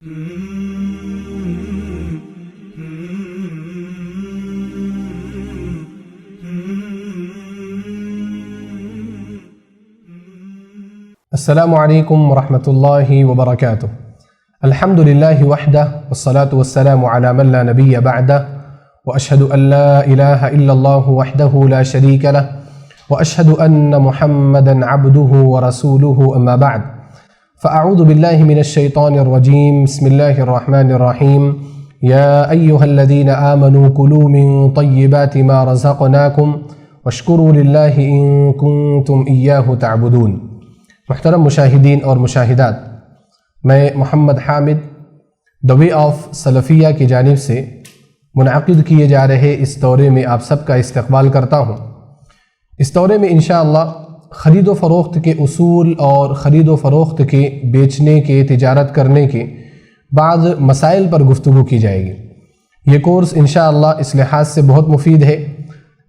السلام علیکم ورحمۃ اللہ وبرکاتہ۔ الحمد للہ وحدہ والصلاة والسلام علی من لا نبی بعدہ واشہد ان لا الہ الا اللہ وحدہ لا شریک لہ واشہد ان محمدا عبدہ ورسولہ اما بعد فاعوذ باللہ من الشیطان الرجیم بسم اللہ الرحمن الرحیم یا ایہا الذین آمنوا کلوا من طیبات ما رزقناکم واشکروا للہ ان کنتم ایاہ تعبدون۔ محترم مشاہدین اور مشاہدات، میں محمد حامد دی وے آف سلفیہ کی جانب سے منعقد کیے جا رہے اس دورے میں آپ سب کا استقبال کرتا ہوں۔ اس دورے میں انشاءاللہ خرید و فروخت کے اصول اور خرید و فروخت کے بیچنے کے تجارت کرنے کے بعض مسائل پر گفتگو کی جائے گی۔ یہ کورس انشاءاللہ اس لحاظ سے بہت مفید ہے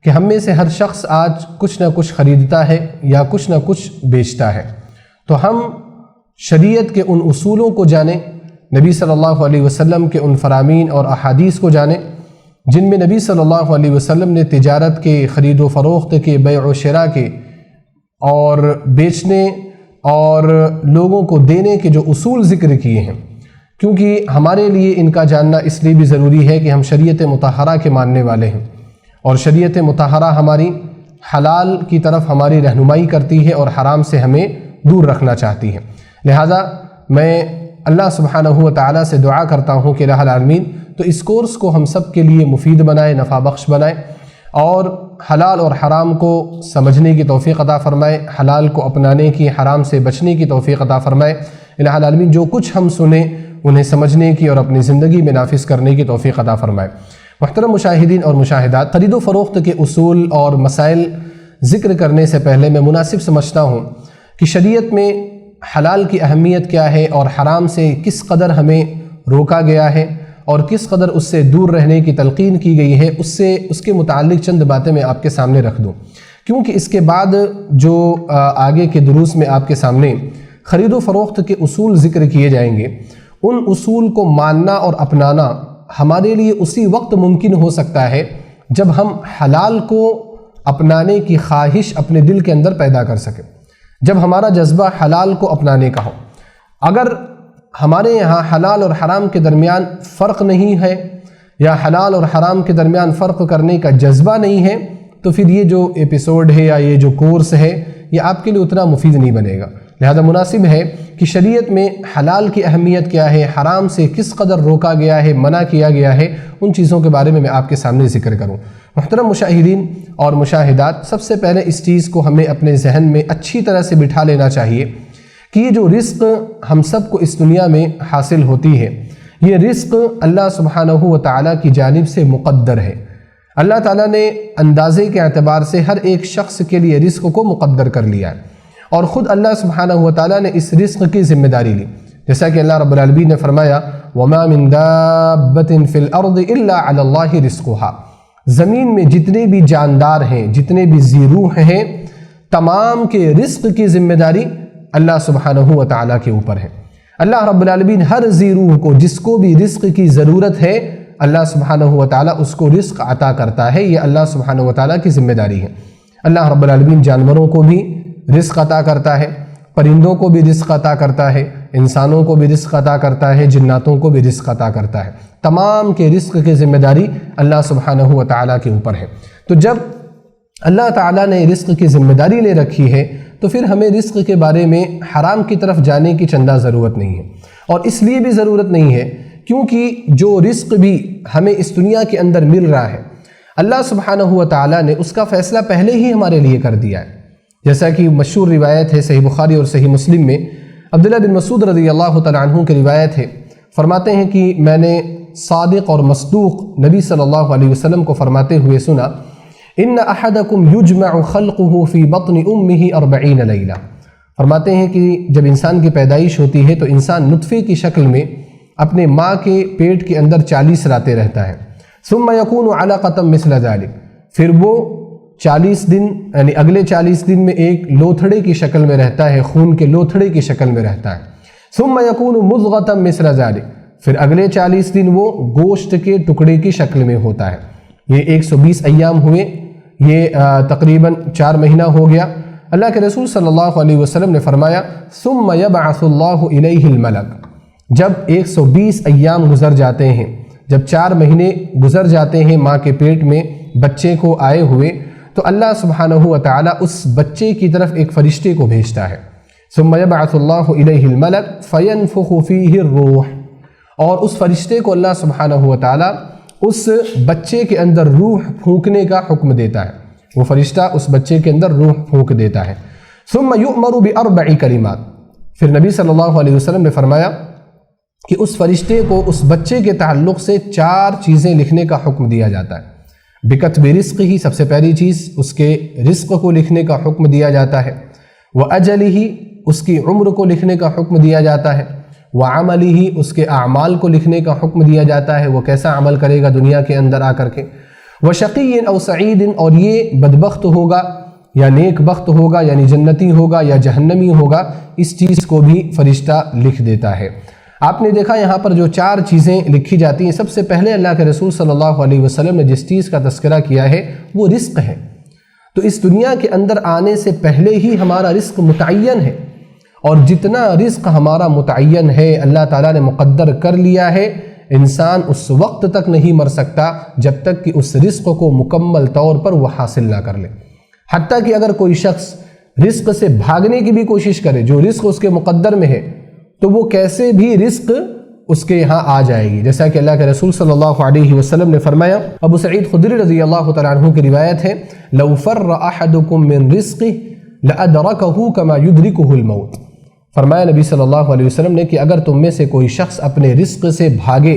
کہ ہم میں سے ہر شخص آج کچھ نہ کچھ خریدتا ہے یا کچھ نہ کچھ بیچتا ہے، تو ہم شریعت کے ان اصولوں کو جانیں، نبی صلی اللہ علیہ وسلم کے ان فرامین اور احادیث کو جانیں جن میں نبی صلی اللہ علیہ وسلم نے تجارت کے، خرید و فروخت کے، بیع و شراء کے اور بیچنے اور لوگوں کو دینے کے جو اصول ذکر کیے ہیں، کیونکہ ہمارے لیے ان کا جاننا اس لیے بھی ضروری ہے کہ ہم شریعت مطہرہ کے ماننے والے ہیں، اور شریعت مطہرہ ہماری حلال کی طرف ہماری رہنمائی کرتی ہے اور حرام سے ہمیں دور رکھنا چاہتی ہے۔ لہٰذا میں اللہ سبحانہ و تعالیٰ سے دعا کرتا ہوں کہ الہ العالمین تو اس کورس کو ہم سب کے لیے مفید بنائے، نفع بخش بنائے، اور حلال اور حرام کو سمجھنے کی توفیق عطا فرمائے، حلال کو اپنانے کی، حرام سے بچنے کی توفیق عطا فرمائے۔ الہ العالمین جو کچھ ہم سنیں انہیں سمجھنے کی اور اپنی زندگی میں نافذ کرنے کی توفیق عطا فرمائے۔ محترم مشاہدین اور مشاہدات، خرید و فروخت کے اصول اور مسائل ذکر کرنے سے پہلے میں مناسب سمجھتا ہوں کہ شریعت میں حلال کی اہمیت کیا ہے اور حرام سے کس قدر ہمیں روکا گیا ہے اور کس قدر اس سے دور رہنے کی تلقین کی گئی ہے، اس کے متعلق چند باتیں میں آپ کے سامنے رکھ دوں، کیونکہ اس کے بعد جو آگے کے دروس میں آپ کے سامنے خرید و فروخت کے اصول ذکر کیے جائیں گے، ان اصول کو ماننا اور اپنانا ہمارے لیے اسی وقت ممکن ہو سکتا ہے جب ہم حلال کو اپنانے کی خواہش اپنے دل کے اندر پیدا کر سکیں، جب ہمارا جذبہ حلال کو اپنانے کا ہو۔ اگر ہمارے یہاں حلال اور حرام کے درمیان فرق نہیں ہے یا حلال اور حرام کے درمیان فرق کرنے کا جذبہ نہیں ہے تو پھر یہ جو ایپیسوڈ ہے یا یہ جو کورس ہے یہ آپ کے لیے اتنا مفید نہیں بنے گا۔ لہذا مناسب ہے کہ شریعت میں حلال کی اہمیت کیا ہے، حرام سے کس قدر روکا گیا ہے، منع کیا گیا ہے، ان چیزوں کے بارے میں آپ کے سامنے ذکر کروں۔ محترم مشاہدین اور مشاہدات، سب سے پہلے اس چیز کو ہمیں اپنے ذہن میں اچھی طرح سے بٹھا لینا چاہیے کہ یہ جو رزق ہم سب کو اس دنیا میں حاصل ہوتی ہے، یہ رزق اللہ سبحانہ و تعالیٰ کی جانب سے مقدر ہے۔ اللہ تعالیٰ نے اندازے کے اعتبار سے ہر ایک شخص کے لیے رزق کو مقدر کر لیا ہے، اور خود اللہ سبحانہ و تعالیٰ نے اس رزق کی ذمہ داری لی، جیسا کہ اللہ رب العالمین نے فرمایا وَمَا مِن دَابَّةٍ فِي الْأَرْضِ إِلَّا عَلَى اللَّهِ رِزْقُهَا۔ زمین میں جتنے بھی جاندار ہیں، جتنے بھی ذی روح ہیں، تمام کے رزق کی ذمہ داری اللہ سبحانہ و تعالیٰ کے اوپر ہے۔ اللہ رب العالمین ہر ذی روح کو، جس کو بھی رزق کی ضرورت ہے، اللہ سبحانہ و تعالیٰ اس کو رزق عطا کرتا ہے، یہ اللہ سبحانہ و تعالیٰ کی ذمہ داری ہے۔ اللہ رب العالمین جانوروں کو بھی رزق عطا کرتا ہے، پرندوں کو بھی رزق عطا کرتا ہے، انسانوں کو بھی رزق عطا کرتا ہے، جناتوں کو بھی رزق عطا کرتا ہے۔ تمام کے رزق کی ذمہ داری اللہ سبحانہ و تعالیٰ کے اوپر ہے۔ تو جب اللہ تعالیٰ نے رزق کی ذمہ داری لے رکھی ہے تو پھر ہمیں رزق کے بارے میں حرام کی طرف جانے کی چندہ ضرورت نہیں ہے، اور اس لیے بھی ضرورت نہیں ہے کیونکہ جو رزق بھی ہمیں اس دنیا کے اندر مل رہا ہے، اللہ سبحانہ و تعالیٰ نے اس کا فیصلہ پہلے ہی ہمارے لیے کر دیا ہے۔ جیسا کہ مشہور روایت ہے صحیح بخاری اور صحیح مسلم میں، عبداللہ بن مسعود رضی اللہ تعالیٰ عنہ کی روایت ہے، فرماتے ہیں کہ میں نے صادق اور مصدوق نبی صلی اللہ علیہ وسلم کو فرماتے ہوئے سنا ان احدکم یجمع خلقہ فی بطن امہ 40 لیلہ۔ فرماتے ہیں کہ جب انسان کی پیدائش ہوتی ہے تو انسان نطفے کی شکل میں اپنے ماں کے پیٹ کے اندر 40 راتیں رہتا ہے، ثم یکون علقۃ مثل ذلک، پھر وہ 40 دن یعنی اگلے 40 دن میں ایک لوتھڑے کی شکل میں رہتا ہے، خون کے لوتھڑے کی شکل میں رہتا ہے، ثم یکون مضغۃ مثل ذلک، پھر اگلے 40 دن وہ گوشت کے ٹکڑے کی شکل میں ہوتا ہے۔ یہ 120 ایام ہوئے، یہ تقریباً 4 مہینہ ہو گیا۔ اللہ کے رسول صلی اللہ علیہ وسلم نے فرمایا ثم یبعث اللہ الیہ الملک، جب 120 ایام گزر جاتے ہیں، جب 4 مہینے گزر جاتے ہیں ماں کے پیٹ میں بچے کو آئے ہوئے، تو اللہ سبحانہ و تعالیٰ اس بچے کی طرف ایک فرشتے کو بھیجتا ہے۔ ثم یبعث اللہ الیہ الملک فینفخ فیہ الروح، اور اس فرشتے کو اللہ سبحانہ و تعالیٰ اس بچے کے اندر روح پھونکنے کا حکم دیتا ہے، وہ فرشتہ اس بچے کے اندر روح پھونک دیتا ہے۔ ثم یؤمر باربع کلمات، پھر نبی صلی اللہ علیہ وسلم نے فرمایا کہ اس فرشتے کو اس بچے کے تعلق سے 4 چیزیں لکھنے کا حکم دیا جاتا ہے۔ بکتب رزق ہی، سب سے پہلی چیز اس کے رزق کو لکھنے کا حکم دیا جاتا ہے، وَأَجَلِهِ، اس کی عمر کو لکھنے کا حکم دیا جاتا ہے، وَعَمَلِهِ، اس کے اعمال کو لکھنے کا حکم دیا جاتا ہے، وہ کیسا عمل کرے گا دنیا کے اندر آ کر کے، وَشَقِيٍّ أَوْ سَعِيدٍ، اور یہ بدبخت ہوگا یا نیک بخت ہوگا، یعنی جنتی ہوگا یا جہنمی ہوگا، اس چیز کو بھی فرشتہ لکھ دیتا ہے۔ آپ نے دیکھا یہاں پر جو 4 چیزیں لکھی جاتی ہیں، سب سے پہلے اللہ کے رسول صلی اللہ علیہ وسلم نے جس چیز کا تذکرہ کیا ہے وہ رزق ہے۔ تو اس دنیا کے اندر آنے سے پہلے ہی ہمارا رزق متعین ہے، اور جتنا رزق ہمارا متعین ہے اللہ تعالیٰ نے مقدر کر لیا ہے، انسان اس وقت تک نہیں مر سکتا جب تک کہ اس رزق کو مکمل طور پر وہ حاصل نہ کر لے۔ حتیٰ کہ اگر کوئی شخص رزق سے بھاگنے کی بھی کوشش کرے، جو رزق اس کے مقدر میں ہے، تو وہ کیسے بھی رزق اس کے یہاں آ جائے گی، جیسا کہ اللہ کے رسول صلی اللہ علیہ وسلم نے فرمایا۔ ابو سعید خدری رضی اللہ تعالیٰ عنہ کی روایت ہے، لو فر احدکم من رزقہ لادرکہ کما یدرکہ الموت، فرمایا نبی صلی اللہ علیہ وسلم نے کہ اگر تم میں سے کوئی شخص اپنے رزق سے بھاگے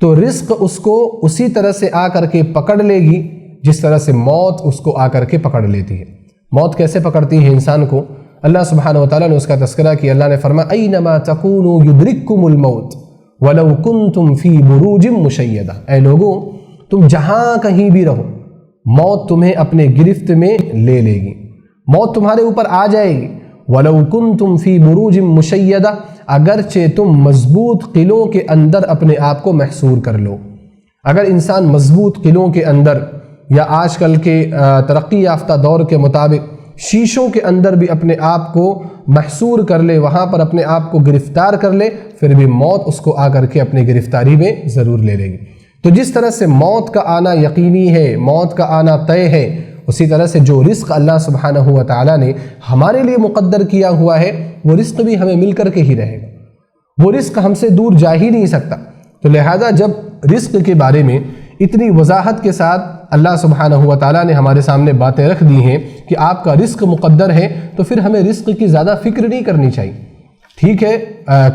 تو رزق اس کو اسی طرح سے آ کر کے پکڑ لے گی جس طرح سے موت اس کو آ کر کے پکڑ لیتی ہے۔ موت کیسے پکڑتی ہے انسان کو؟ اللہ سبحانہ وتعالیٰ نے اس کا تذکرہ کیا۔ اللہ نے فرمایا اینما تکونوا یدرککم الموت ولو کنتم فی بروج مشیدہ، اے لوگوں تم جہاں کہیں بھی رہو موت تمہیں اپنے گرفت میں لے لے گی، موت تمہارے اوپر آ جائے گی۔ وَلَوْ كُنْتُمْ فِي بُرُوجٍ مُشَيَّدَةٍ، اگرچہ تم مضبوط قلعوں کے اندر اپنے آپ کو محصور کر لو۔ اگر انسان مضبوط قلعوں کے اندر یا آج کل کے ترقی یافتہ دور کے مطابق شیشوں کے اندر بھی اپنے آپ کو محصور کر لے، وہاں پر اپنے آپ کو گرفتار کر لے، پھر بھی موت اس کو آ کر کے اپنی گرفتاری میں ضرور لے لے گی۔ تو جس طرح سے موت کا آنا یقینی ہے، موت کا آنا طے ہے، اسی طرح سے جو رزق اللہ سبحانہ و تعالیٰ نے ہمارے لیے مقدر کیا ہوا ہے وہ رزق بھی ہمیں مل کر کے ہی رہے گا، وہ رزق ہم سے دور جا ہی نہیں سکتا۔ تو لہذا جب رزق کے بارے میں اتنی وضاحت کے ساتھ اللہ سبحانہ و تعالیٰ نے ہمارے سامنے باتیں رکھ دی ہیں کہ آپ کا رزق مقدر ہے، تو پھر ہمیں رزق کی زیادہ فکر نہیں کرنی چاہیے۔ ٹھیک ہے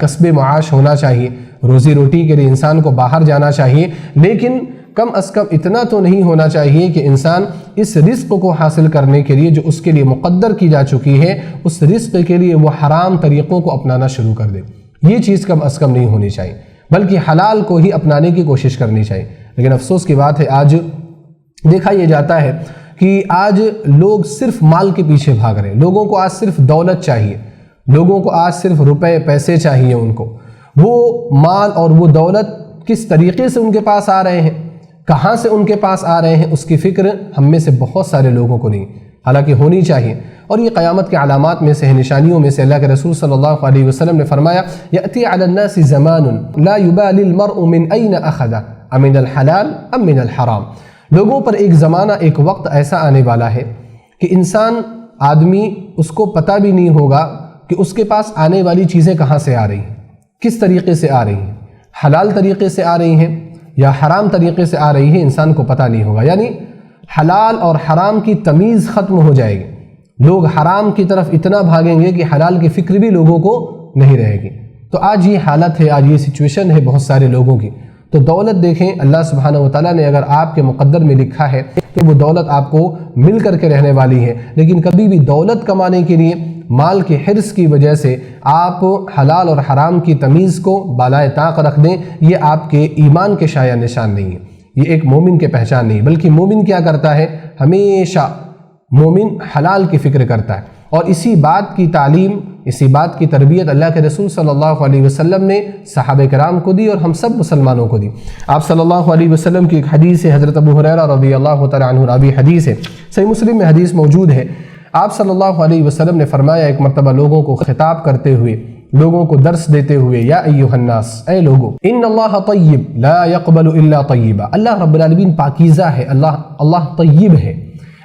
کسب معاش ہونا چاہیے، روزی روٹی کے لیے انسان کو باہر جانا چاہیے، لیکن کم از کم اتنا تو نہیں ہونا چاہیے کہ انسان اس رزق کو حاصل کرنے کے لیے جو اس کے لیے مقدر کی جا چکی ہے، اس رزق کے لیے وہ حرام طریقوں کو اپنانا شروع کر دے۔ یہ چیز کم از کم نہیں ہونی چاہیے، بلکہ حلال کو ہی اپنانے کی کوشش کرنی چاہیے۔ لیکن افسوس کی بات ہے آج دیکھا یہ جاتا ہے کہ آج لوگ صرف مال کے پیچھے بھاگ رہے ہیں، لوگوں کو آج صرف دولت چاہیے، لوگوں کو آج صرف روپے پیسے چاہیے، ان کو وہ مال اور وہ دولت کس طریقے سے ان کے پاس آ رہے ہیں، کہاں سے ان کے پاس آ رہے ہیں، اس کی فکر ہم میں سے بہت سارے لوگوں کو نہیں، حالانکہ ہونی چاہیے۔ اور یہ قیامت کے علامات میں سے ہے، نشانیوں میں سے اللہ کے رسول صلی اللہ علیہ وسلم نے فرمایا یأتی علی الناس زمان لا یبالی المرء من این اخذ امن الحلال ام من الحرام، لوگوں پر ایک زمانہ ایک وقت ایسا آنے والا ہے کہ انسان آدمی اس کو پتہ بھی نہیں ہوگا کہ اس کے پاس آنے والی چیزیں کہاں سے آ رہی ہیں، کس طریقے سے آ رہی ہیں، حلال طریقے سے آ رہی ہیں یا حرام طریقے سے آ رہی ہے، انسان کو پتہ نہیں ہوگا۔ یعنی حلال اور حرام کی تمیز ختم ہو جائے گی، لوگ حرام کی طرف اتنا بھاگیں گے کہ حلال کی فکر بھی لوگوں کو نہیں رہے گی۔ تو آج یہ حالت ہے، آج یہ سچویشن ہے بہت سارے لوگوں کی۔ تو دولت دیکھیں، اللہ سبحانہ و تعالیٰ نے اگر آپ کے مقدر میں لکھا ہے تو وہ دولت آپ کو مل کر کے رہنے والی ہے، لیکن کبھی بھی دولت کمانے کے لیے مال کے حرص کی وجہ سے آپ حلال اور حرام کی تمیز کو بالائے طاق رکھ دیں، یہ آپ کے ایمان کے شایع نشان نہیں ہے، یہ ایک مومن کے پہچان نہیں، بلکہ مومن کیا کرتا ہے، ہمیشہ مومن حلال کی فکر کرتا ہے، اور اسی بات کی تعلیم اسی بات کی تربیت اللہ کے رسول صلی اللہ علیہ وسلم نے صحابہ کرام کو دی اور ہم سب مسلمانوں کو دی۔ آپ صلی اللہ علیہ وسلم کی ایک حدیث ہے، حضرت ابو ہریرہ رضی اللہ تعالیٰ عنہ راوی حدیث ہے، صحیح مسلم میں حدیث موجود ہے۔ آپ صلی اللہ علیہ وسلم نے فرمایا ایک مرتبہ لوگوں کو خطاب کرتے ہوئے، لوگوں کو درس دیتے ہوئے، یا ایھا الناس، اے لوگو، ان اللہ طیب لا يقبل الا طیبا، اللہ رب العالمین پاکیزہ ہے، اللہ طیب ہے،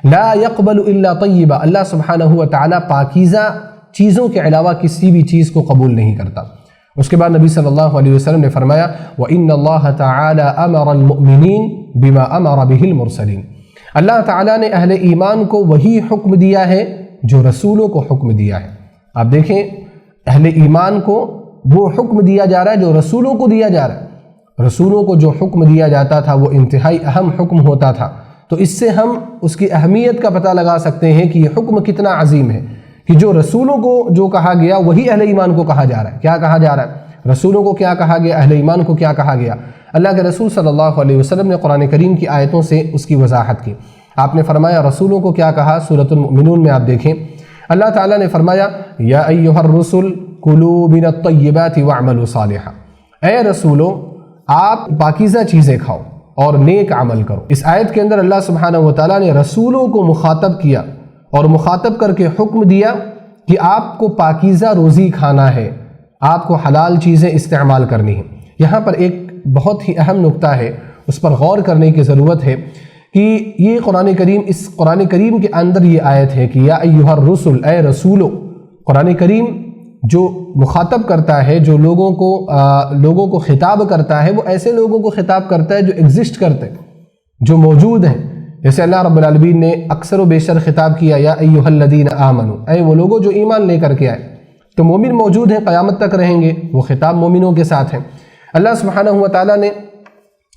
لا يقبل الا طیبا، اللہ سبحانہ و تعالیٰ پاکیزہ چیزوں کے علاوہ کسی بھی چیز کو قبول نہیں کرتا۔ اس کے بعد نبی صلی اللہ علیہ وسلم نے فرمایا وَإِنَّ اللَّهَ تَعَالَى أَمَرَ الْمُؤْمِنِينَ بِمَا أَمَرَ بِهِ الْمُرْسَلِينَ، اللہ تعالیٰ نے اہل ایمان کو وہی حکم دیا ہے جو رسولوں کو حکم دیا ہے۔ آپ دیکھیں اہل ایمان کو وہ حکم دیا جا رہا ہے جو رسولوں کو دیا جا رہا ہے۔ رسولوں کو جو حکم دیا جاتا تھا وہ انتہائی اہم حکم ہوتا تھا، تو اس سے ہم اس کی اہمیت کا پتہ لگا سکتے ہیں کہ یہ حکم کتنا عظیم ہے کہ جو رسولوں کو جو کہا گیا وہی اہل ایمان کو کہا جا رہا ہے۔ کیا کہا جا رہا ہے؟ رسولوں کو کیا کہا گیا، اہل ایمان کو کیا کہا گیا؟ اللہ کے رسول صلی اللہ علیہ وسلم نے قرآن کریم کی آیتوں سے اس کی وضاحت کی۔ آپ نے فرمایا رسولوں کو کیا کہا، سورۃ المؤمنون میں آپ دیکھیں اللہ تعالیٰ نے فرمایا یا ایھا الرسل کلوا من الطیبات واعملوا صالحا، اے رسولو آپ پاکیزہ چیزیں کھاؤ اور نیک عمل کرو۔ اس آیت کے اندر اللہ سبحانہ و تعالیٰ نے رسولوں کو مخاطب کیا اور مخاطب کر کے حکم دیا کہ آپ کو پاکیزہ روزی کھانا ہے، آپ کو حلال چیزیں استعمال کرنی ہیں۔ یہاں پر ایک بہت ہی اہم نکتہ ہے، اس پر غور کرنے کی ضرورت ہے کہ یہ اس قرآن کریم کے اندر یہ آیت ہے کہ یا ایھا الرسل، اے رسولو، قرآن کریم جو مخاطب کرتا ہے، جو لوگوں کو خطاب کرتا ہے، وہ ایسے لوگوں کو خطاب کرتا ہے جو ایگزسٹ کرتے ہیں، جو موجود ہیں۔ جیسے اللہ رب العالمین نے اکثر و بیشتر خطاب کیا یا ایھا الذین آمنوا، اے وہ لوگوں جو ایمان لے کر کے آئے، تو مومن موجود ہیں، قیامت تک رہیں گے، وہ خطاب مومنوں کے ساتھ ہیں۔ اللہ سبحانہ و تعالیٰ نے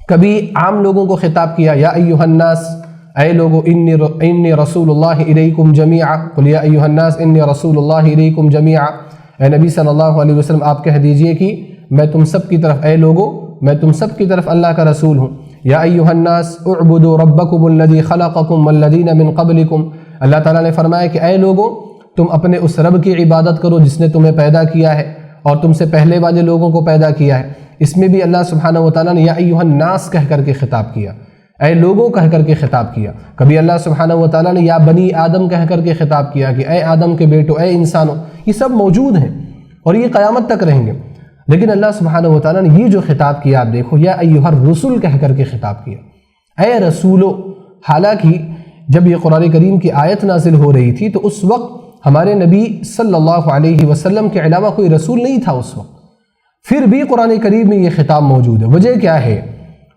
کبھی عام لوگوں کو خطاب کیا یا ایھا الناس، اے لوگو انی رسول اللہ الیکم جمیعا، قل یا ایھا الناس انی رسول اللہ الیکم جمیعا، اے نبی صلی اللہ علیہ وسلم آپ کہہ دیجئے کہ میں تم سب کی طرف، اے لوگو میں تم سب کی طرف اللہ کا رسول ہوں۔ یا ایھا الناس اعبدوا ربکم الذی خلقکم والذین من قبلکم، اللہ تعالیٰ نے فرمایا کہ اے لوگو تم اپنے اس رب کی عبادت کرو جس نے تمہیں پیدا کیا ہے اور تم سے پہلے والے لوگوں کو پیدا کیا ہے۔ اس میں بھی اللہ سبحانہ و تعالیٰ نے یا ایھا الناس کہہ کر کے خطاب کیا، اے لوگوں کہہ کر کے خطاب کیا۔ کبھی اللہ سبحانہ و تعالیٰ نے یا بنی آدم کہہ کر کے خطاب کیا کہ اے آدم کے بیٹو، اے انسانوں، یہ سب موجود ہیں اور یہ قیامت تک رہیں گے۔ لیکن اللہ سبحانہ و تعالیٰ نے یہ جو خطاب کیا آپ دیکھو، یا ایھا الرسل کہہ کر کے خطاب کیا، اے رسولو۔ حالانکہ جب یہ قرآن کریم کی آیت نازل ہو رہی تھی تو اس وقت ہمارے نبی صلی اللہ علیہ وسلم کے علاوہ کوئی رسول نہیں تھا اس وقت، پھر بھی قرآن کریم میں یہ خطاب موجود ہے۔ وجہ کیا ہے؟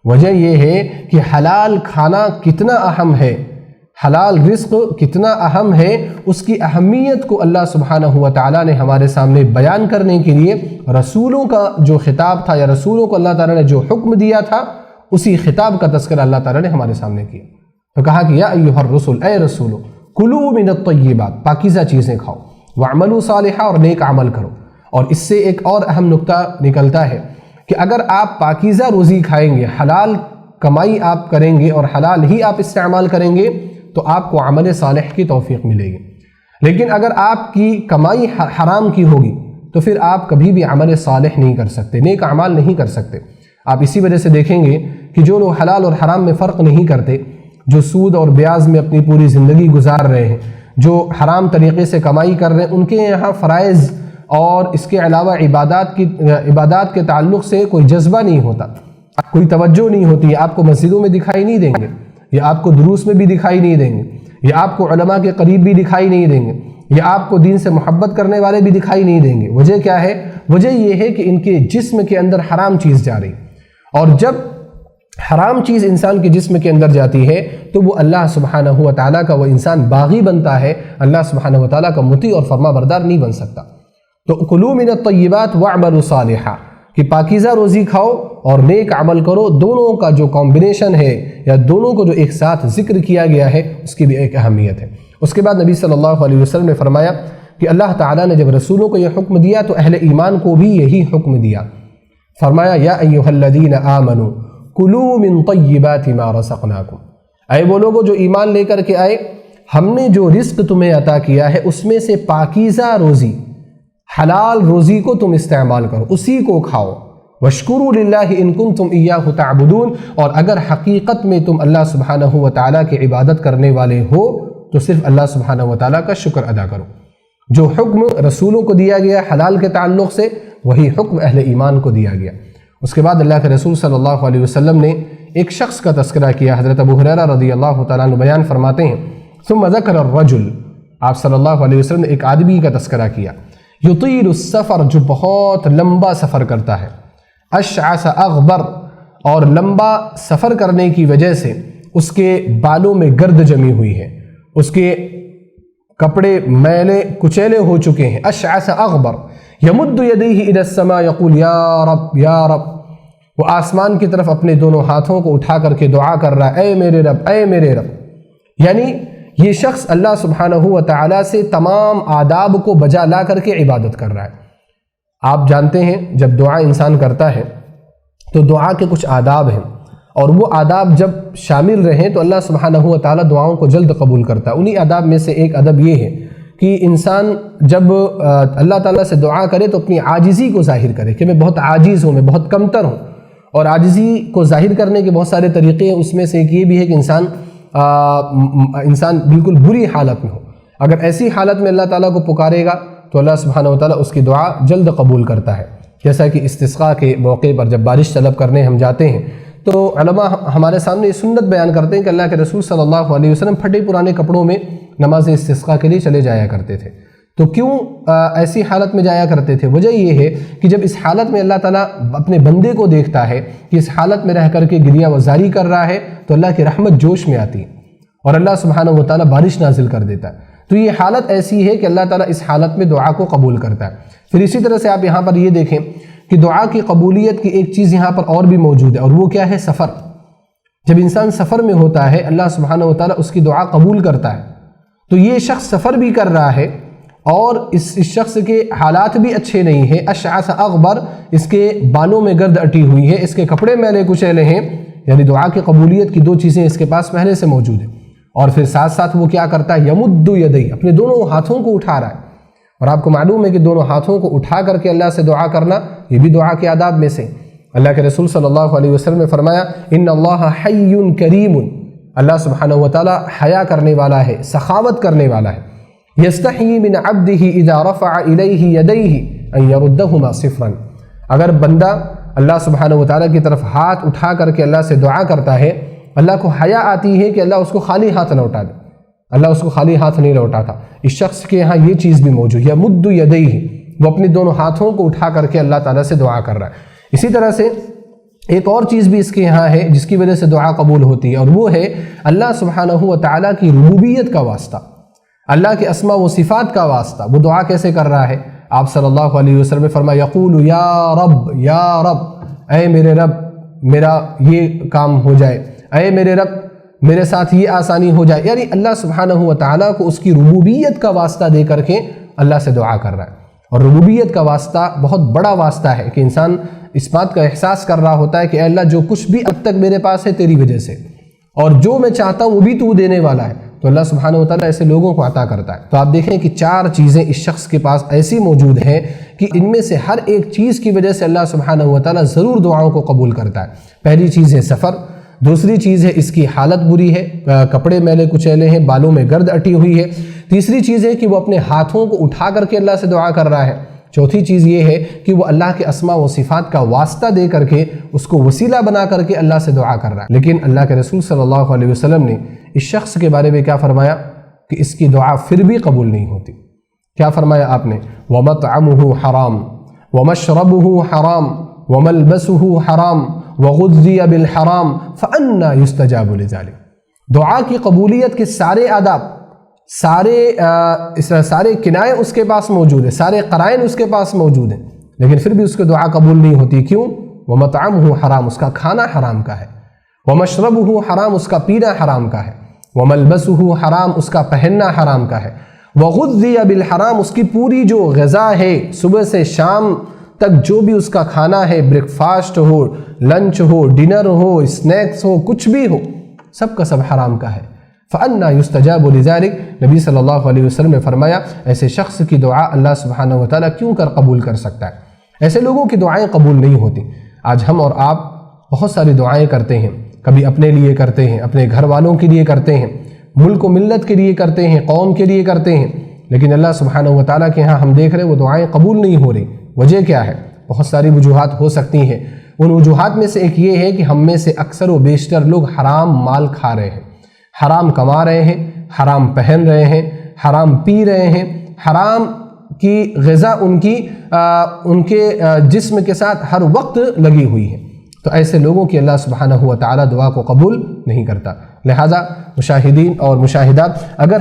وجہ یہ ہے کہ حلال کھانا کتنا اہم ہے، حلال رزق کتنا اہم ہے، اس کی اہمیت کو اللہ سبحانہ و تعالیٰ نے ہمارے سامنے بیان کرنے کے لیے رسولوں کا جو خطاب تھا یا رسولوں کو اللہ تعالیٰ نے جو حکم دیا تھا، اسی خطاب کا تذکرہ اللہ تعالیٰ نے ہمارے سامنے کیا۔ تو کہا کہ یا ایھا الرسل، اے رسولو، کلوا من الطیبات، پاکیزہ چیزیں کھاؤ، واعملوا صالحا، اور نیک عمل کرو۔ اور اس سے ایک اور اہم نکتہ نکلتا ہے کہ اگر آپ پاکیزہ روزی کھائیں گے، حلال کمائی آپ کریں گے اور حلال ہی آپ استعمال کریں گے تو آپ کو عمل صالح کی توفیق ملے گی۔ لیکن اگر آپ کی کمائی حرام کی ہوگی تو پھر آپ کبھی بھی عمل صالح نہیں کر سکتے، نیک اعمال نہیں کر سکتے۔ آپ اسی وجہ سے دیکھیں گے کہ جو لوگ حلال اور حرام میں فرق نہیں کرتے، جو سود اور بیاض میں اپنی پوری زندگی گزار رہے ہیں، جو حرام طریقے سے کمائی کر رہے ہیں، ان کے یہاں فرائض اور اس کے علاوہ عبادات کے تعلق سے کوئی جذبہ نہیں ہوتا، کوئی توجہ نہیں ہوتی۔ یہ آپ کو مسجدوں میں دکھائی نہیں دیں گے، یہ آپ کو دروس میں بھی دکھائی نہیں دیں گے، یہ آپ کو علماء کے قریب بھی دکھائی نہیں دیں گے، یہ آپ کو دین سے محبت کرنے والے بھی دکھائی نہیں دیں گے۔ وجہ کیا ہے؟ وجہ یہ ہے کہ ان کے جسم کے اندر حرام چیز جا رہی، اور جب حرام چیز انسان کے جسم کے اندر جاتی ہے تو وہ اللہ سبحانہ و تعالیٰ کا وہ انسان باغی بنتا ہے، اللہ سبحانہ و تعالیٰ کا مطیع اور فرما بردار نہیں بن سکتا۔ تو کلوا من الطیبات واعملوا صالحا، کہ پاکیزہ روزی کھاؤ اور نیک عمل کرو، دونوں کا جو کمبینیشن ہے یا دونوں کو جو ایک ساتھ ذکر کیا گیا ہے اس کی بھی ایک اہمیت ہے۔ اس کے بعد نبی صلی اللہ علیہ وسلم نے فرمایا کہ اللہ تعالیٰ نے جب رسولوں کو یہ حکم دیا تو اہل ایمان کو بھی یہی حکم دیا۔ فرمایا یا ایھا الذین آمنوا کلوا من طیبات ما رزقناکم، اے وہ لوگوں جو ایمان لے کر کے آئے، ہم نے جو رزق تمہیں عطا کیا ہے اس میں سے پاکیزہ روزی، حلال روزی کو تم استعمال کرو، اسی کو کھاؤ۔ وَاشْكُرُوا لِلَّهِ إِن كُنتُمْ إِيَّاهُ تَعْبُدُونَ، اور اگر حقیقت میں تم اللہ سبحانہ وتعالیٰ کی عبادت کرنے والے ہو تو صرف اللہ سبحانہ وتعالیٰ کا شکر ادا کرو۔ جو حکم رسولوں کو دیا گیا حلال کے تعلق سے، وہی حکم اہل ایمان کو دیا گیا۔ اس کے بعد اللہ کے رسول صلی اللہ علیہ وسلم نے ایک شخص کا تذکرہ کیا۔ حضرت ابو ہریرہ رضی اللہ تعالیٰ عنہ بیان فرماتے ہیں، ثم ذکر الرجل، آپ صلی اللہ علیہ وسلم نے ایک آدمی کا تذکرہ کیا، یطیل السفر، جو بہت لمبا سفر کرتا ہے، اشعث اغبر، اور لمبا سفر کرنے کی وجہ سے اس کے بالوں میں گرد جمی ہوئی ہے، اس کے کپڑے میلے کچیلے ہو چکے ہیں۔ اشعث اغبر یمد یدیہ الی السماء یقول یا رب یا رب، وہ آسمان کی طرف اپنے دونوں ہاتھوں کو اٹھا کر کے دعا کر رہا ہے، اے میرے رب اے میرے رب۔ یعنی یہ شخص اللہ سبحانہ و تعالیٰ سے تمام آداب کو بجا لا کر کے عبادت کر رہا ہے۔ آپ جانتے ہیں جب دعا انسان کرتا ہے تو دعا کے کچھ آداب ہیں، اور وہ آداب جب شامل رہیں تو اللہ سبحانہ و تعالیٰ دعاؤں کو جلد قبول کرتا ہے۔ انہی آداب میں سے ایک ادب یہ ہے کہ انسان جب اللہ تعالیٰ سے دعا کرے تو اپنی عاجزی کو ظاہر کرے کہ میں بہت عاجز ہوں، میں بہت کمتر ہوں، اور عاجزی کو ظاہر کرنے کے بہت سارے طریقے ہیں۔ اس میں سے ایک یہ بھی ہے کہ انسان بالکل بری حالت میں ہو، اگر ایسی حالت میں اللہ تعالیٰ کو پکارے گا تو اللہ سبحانہ و تعالیٰ اس کی دعا جلد قبول کرتا ہے۔ جیسا کہ استسقاء کے موقع پر جب بارش طلب کرنے ہم جاتے ہیں تو علماء ہمارے سامنے یہ سنت بیان کرتے ہیں کہ اللہ کے رسول صلی اللہ علیہ وسلم پھٹے پرانے کپڑوں میں نماز استسقاء کے لیے چلے جایا کرتے تھے۔ تو کیوں ایسی حالت میں جایا کرتے تھے؟ وجہ یہ ہے کہ جب اس حالت میں اللہ تعالیٰ اپنے بندے کو دیکھتا ہے کہ اس حالت میں رہ کر کے گریہ وزاری کر رہا ہے تو اللہ کی رحمت جوش میں آتی ہے اور اللہ سبحانہ و تعالیٰ بارش نازل کر دیتا ہے۔ تو یہ حالت ایسی ہے کہ اللہ تعالیٰ اس حالت میں دعا کو قبول کرتا ہے۔ پھر اسی طرح سے آپ یہاں پر یہ دیکھیں کہ دعا کی قبولیت کی ایک چیز یہاں پر اور بھی موجود ہے، اور وہ کیا ہے؟ سفر۔ جب انسان سفر میں ہوتا ہے اللہ سبحانہ و تعالیٰ اس کی دعا قبول کرتا ہے۔ تو یہ شخص سفر بھی کر رہا ہے اور اس شخص کے حالات بھی اچھے نہیں ہیں، اشعث اغبر، اس کے بالوں میں گرد اٹی ہوئی ہے، اس کے کپڑے میلے کچیلے ہیں، یعنی دعا کی قبولیت کی دو چیزیں اس کے پاس پہلے سے موجود ہیں۔ اور پھر ساتھ ساتھ وہ کیا کرتا ہے؟ یمد یدیہ، اپنے دونوں ہاتھوں کو اٹھا رہا ہے، اور آپ کو معلوم ہے کہ دونوں ہاتھوں کو اٹھا کر کے اللہ سے دعا کرنا یہ بھی دعا کے آداب میں سے۔ اللہ کے رسول صلی اللہ علیہ وسلم نے فرمایا ان اللہ حی کریم، اللہ سبحانہ و تعالیٰ حیا کرنے والا ہے، سخاوت کرنے والا ہے۔ یستحیی من عبدہ اذا رفع الیہ یدیہ ان یردہما صفرا، اگر بندہ اللہ سبحانہ و تعالیٰ کی طرف ہاتھ اٹھا کر کے اللہ سے دعا کرتا ہے، اللہ کو حیا آتی ہے کہ اللہ اس کو خالی ہاتھ نہ لوٹا دے، اللہ اس کو خالی ہاتھ نہیں لوٹاتا۔ اس شخص کے یہاں یہ چیز بھی موجود ہے، یمد یدیہ، وہ اپنے دونوں ہاتھوں کو اٹھا کر کے اللہ تعالیٰ سے دعا کر رہا ہے۔ اسی طرح سے ایک اور چیز بھی اس کے یہاں ہے جس کی وجہ سے دعا قبول ہوتی ہے، اور وہ ہے اللہ سبحانہ و تعالیٰ کی ربوبیت کا واسطہ، اللہ کے اسماء و صفات کا واسطہ۔ وہ دعا کیسے کر رہا ہے؟ آپ صلی اللہ علیہ وسلم نے فرمایا یقول یا رب، اے میرے رب میرا یہ کام ہو جائے، اے میرے رب میرے ساتھ یہ آسانی ہو جائے، یعنی اللہ سبحانہ و تعالیٰ کو اس کی ربوبیت کا واسطہ دے کر کے اللہ سے دعا کر رہا ہے۔ اور ربوبیت کا واسطہ بہت بڑا واسطہ ہے کہ انسان اس بات کا احساس کر رہا ہوتا ہے کہ اے اللہ جو کچھ بھی اب تک میرے پاس ہے تیری وجہ سے، اور جو میں چاہتا ہوں وہ بھی تو دینے والا ہے۔ تو اللہ سبحانہ و تعالیٰ ایسے لوگوں کو عطا کرتا ہے۔ تو آپ دیکھیں کہ 4 چیزیں اس شخص کے پاس ایسی موجود ہیں کہ ان میں سے ہر ایک چیز کی وجہ سے اللہ سبحانہ و تعالیٰ ضرور دعاؤں کو قبول کرتا ہے۔ پہلی چیز ہے سفر، دوسری چیز ہے اس کی حالت بری ہے، کپڑے میلے کچیلے ہیں، بالوں میں گرد اٹی ہوئی ہے، تیسری چیز ہے کہ وہ اپنے ہاتھوں کو اٹھا کر کے اللہ سے دعا کر رہا ہے، چوتھی چیز یہ ہے کہ وہ اللہ کے اسماء و صفات کا واسطہ دے کر کے اس کو وسیلہ بنا کر کے اللہ سے دعا کر رہا ہے۔ لیکن اللہ کے رسول صلی اللہ علیہ وسلم نے اس شخص کے بارے میں کیا فرمایا کہ اس کی دعا پھر بھی قبول نہیں ہوتی۔ کیا فرمایا آپ نے؟ وَمَطْعَمُهُ حَرَامٌ وَمَشْرَبُهُ حَرَامٌ وَمَلْبَسُهُ حَرَامٌ وَغُذِّيَ بِالْحَرَامِ فَأَنَّى يُسْتَجَابُ لِذَلِكَ۔ دعا کی قبولیت کے سارے آداب، سارے کنائے اس کے پاس موجود ہیں، سارے قرائن اس کے پاس موجود ہیں، لیکن پھر بھی اس کو دعا قبول نہیں ہوتی۔ کیوں؟ وَمَطْعَمُهُ حَرَامٌ، اس کا کھانا حرام کا ہے، وَمَشْرَبُهُ حَرَامٌ، اس کا پینا حرام کا ہے، وَمَلْبَسُهُ حَرَامٌ، اس کا پہننا حرام کا ہے، وَغُذِّيَ بِالْحَرَامِ، اس کی پوری جو غذا ہے صبح سے شام تک جو بھی اس کا کھانا ہے، بریک فاسٹ ہو، لنچ ہو، ڈنر ہو، اسنیکس ہو، کچھ بھی ہو، سب کا سب حرام کا ہے۔ فَأَنَّا يُسْتَجَابُ لِذَلِكَ، نبی صلی اللہ علیہ وسلم نے فرمایا ایسے شخص کی دعا اللہ سبحانہ وتعالیٰ کیوں کر قبول کر سکتا ہے؟ ایسے لوگوں کی دعائیں قبول نہیں ہوتی۔ آج ہم اور آپ بہت ساری دعائیں کرتے ہیں، کبھی اپنے لیے کرتے ہیں، اپنے گھر والوں کے لیے کرتے ہیں، ملک و ملت کے لیے کرتے ہیں، قوم کے لیے کرتے ہیں، لیکن اللہ سبحانہ وتعالیٰ کے ہاں ہم دیکھ رہے ہیں وہ دعائیں قبول نہیں ہو رہی۔ وجہ کیا ہے؟ بہت ساری وجوہات ہو سکتی ہیں۔ ان وجوہات میں سے ایک یہ ہے کہ ہم میں سے اکثر و بیشتر لوگ حرام مال کھا رہے ہیں، حرام کما رہے ہیں، حرام پہن رہے ہیں، حرام پی رہے ہیں، حرام کی غذا ان کے جسم کے ساتھ ہر وقت لگی ہوئی ہے۔ تو ایسے لوگوں کی اللہ سبحانہ و تعالیٰ دعا کو قبول نہیں کرتا۔ لہٰذا مشاہدین اور مشاہدات، اگر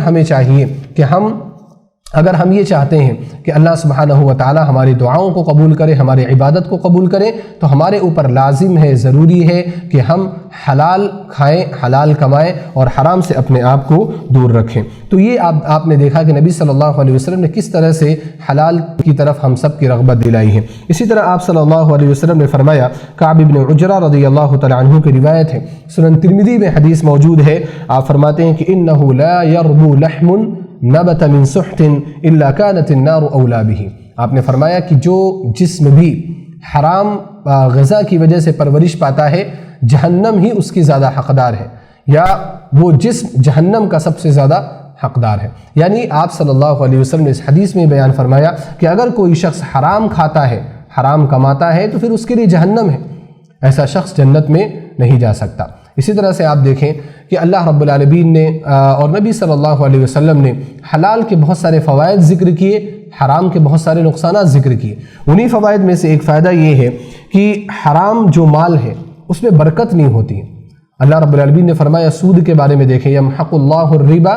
ہم یہ چاہتے ہیں کہ اللہ سبحانہ و تعالیٰ ہماری دعاؤں کو قبول کرے، ہماری عبادت کو قبول کرے، تو ہمارے اوپر لازم ہے، ضروری ہے کہ ہم حلال کھائیں، حلال کمائیں اور حرام سے اپنے آپ کو دور رکھیں۔ تو یہ آپ نے دیکھا کہ نبی صلی اللہ علیہ وسلم نے کس طرح سے حلال کی طرف ہم سب کی رغبت دلائی ہے۔ اسی طرح آپ صلی اللہ علیہ وسلم نے فرمایا، کعب بن عجرہ رضی اللہ تعالی عنہ کی روایت ہے، سنن ترمذی میں حدیث موجود ہے، آپ فرماتے ہیں کہ انہ لا یربو لحم نبت من سحت الا كانت النار اولا به۔ آپ نے فرمایا کہ جو جسم بھی حرام غذا کی وجہ سے پرورش پاتا ہے، جہنم ہی اس کی زیادہ حقدار ہے، یا وہ جسم جہنم کا سب سے زیادہ حقدار ہے۔ یعنی آپ صلی اللہ علیہ وسلم نے اس حدیث میں بیان فرمایا کہ اگر کوئی شخص حرام کھاتا ہے، حرام کماتا ہے، تو پھر اس کے لیے جہنم ہے، ایسا شخص جنت میں نہیں جا سکتا۔ اسی طرح سے آپ دیکھیں کہ اللہ رب العالمین نے اور نبی صلی اللہ علیہ وسلم نے حلال کے بہت سارے فوائد ذکر کیے، حرام کے بہت سارے نقصانات ذکر کیے۔ انہی فوائد میں سے ایک فائدہ یہ ہے کہ حرام جو مال ہے اس میں برکت نہیں ہوتی۔ اللہ رب العالمین نے فرمایا سود کے بارے میں دیکھیں، یمحق اللہ الربا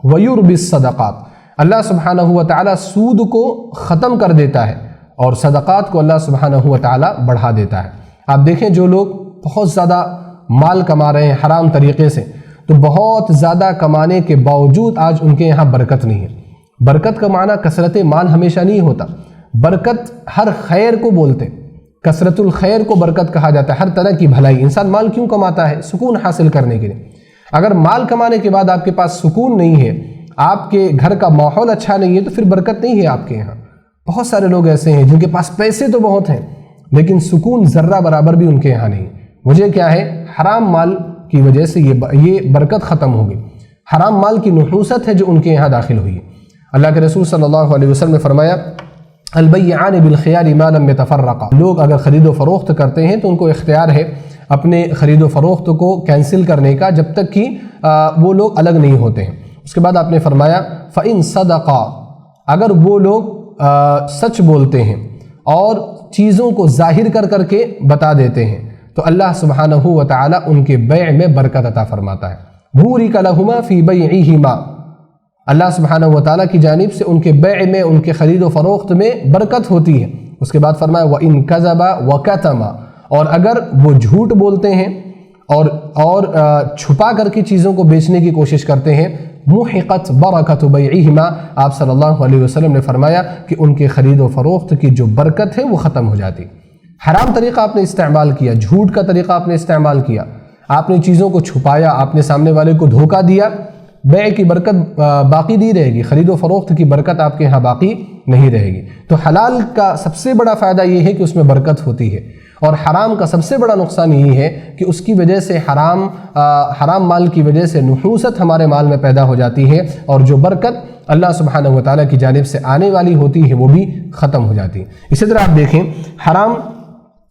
ویربی الصدقات، اللہ سبحانہ و تعالیٰ سود کو ختم کر دیتا ہے اور صدقات کو اللہ سبحانہ و تعالیٰ بڑھا دیتا ہے۔ آپ دیکھیں جو لوگ بہت زیادہ مال کما رہے ہیں حرام طریقے سے، تو بہت زیادہ کمانے کے باوجود آج ان کے یہاں برکت نہیں ہے۔ برکت کا معنی کثرت مال ہمیشہ نہیں ہوتا، برکت ہر خیر کو بولتے ہیں، کثرت الخیر کو برکت کہا جاتا ہے، ہر طرح کی بھلائی۔ انسان مال کیوں کماتا ہے؟ سکون حاصل کرنے کے لیے۔ اگر مال کمانے کے بعد آپ کے پاس سکون نہیں ہے، آپ کے گھر کا ماحول اچھا نہیں ہے، تو پھر برکت نہیں ہے آپ کے یہاں۔ بہت سارے لوگ ایسے ہیں جن کے پاس پیسے تو بہت ہیں لیکن سکون ذرہ برابر بھی ان کے یہاں نہیں۔ وجہ کیا ہے؟ حرام مال کی وجہ سے یہ برکت ختم ہو گئی، حرام مال کی نحوست ہے جو ان کے یہاں داخل ہوئی۔ اللہ کے رسول صلی اللہ علیہ وسلم نے فرمایا البیعان بالخیار ما لم یتفرقا، لوگ اگر خرید و فروخت کرتے ہیں تو ان کو اختیار ہے اپنے خرید و فروخت کو کینسل کرنے کا جب تک کہ وہ لوگ الگ نہیں ہوتے ہیں۔ اس کے بعد آپ نے فرمایا فَإِن صَدَقَا، اگر وہ لوگ سچ بولتے ہیں اور چیزوں کو ظاہر کر کے بتا دیتے ہیں تو اللہ سبحانہ و تعالیٰ ان کے بیع میں برکت عطا فرماتا ہے۔ بورک لہما فی بیعہما، اللہ سبحانہ و تعالیٰ کی جانب سے ان کے بیع میں، ان کے خرید و فروخت میں برکت ہوتی ہے۔ اس کے بعد فرمایا وَإِن كَذَبَ وَكَتَمَ، اور اگر وہ جھوٹ بولتے ہیں اور چھپا کر کے چیزوں کو بیچنے کی کوشش کرتے ہیں، محقت برکت بیعہما، آپ صلی اللہ علیہ وسلم نے فرمایا کہ ان کے خرید و فروخت کی جو برکت ہے وہ ختم ہو جاتی۔ حرام طریقہ آپ نے استعمال کیا، جھوٹ کا طریقہ آپ نے استعمال کیا، آپ نے چیزوں کو چھپایا، آپ نے سامنے والے کو دھوکہ دیا، بیع کی برکت باقی نہیں رہے گی، خرید و فروخت کی برکت آپ کے یہاں باقی نہیں رہے گی۔ تو حلال کا سب سے بڑا فائدہ یہ ہے کہ اس میں برکت ہوتی ہے، اور حرام کا سب سے بڑا نقصان یہ ہے کہ اس کی وجہ سے حرام مال کی وجہ سے نحوست ہمارے مال میں پیدا ہو جاتی ہے، اور جو برکت اللہ سبحانہ و تعالیٰ کی جانب سے آنے والی ہوتی ہے وہ بھی ختم ہو جاتی ہے۔ اسی طرح آپ دیکھیں حرام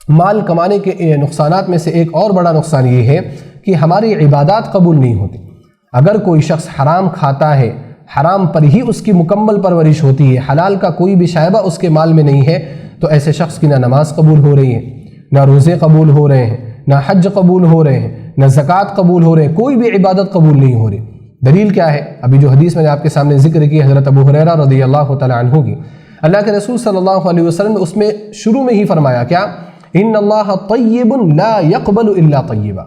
مال کمانے کے نقصانات میں سے ایک اور بڑا نقصان یہ ہے کہ ہماری عبادات قبول نہیں ہوتی۔ اگر کوئی شخص حرام کھاتا ہے، حرام پر ہی اس کی مکمل پرورش ہوتی ہے، حلال کا کوئی بھی شائبہ اس کے مال میں نہیں ہے، تو ایسے شخص کی نہ نماز قبول ہو رہی ہے، نہ روزے قبول ہو رہے ہیں، نہ حج قبول ہو رہے ہیں، نہ زکوٰۃ قبول ہو رہے ہیں، کوئی بھی عبادت قبول نہیں ہو رہی۔ دلیل کیا ہے؟ ابھی جو حدیث میں نے آپ کے سامنے ذکر کی حضرت ابو ہریرہ رضی اللہ تعالی عنہ کی، اللہ کے رسول صلی اللہ علیہ وسلم نے اس میں شروع میں ہی فرمایا کیا؟ ان اللہ طیب لا يقبل الا طیبا،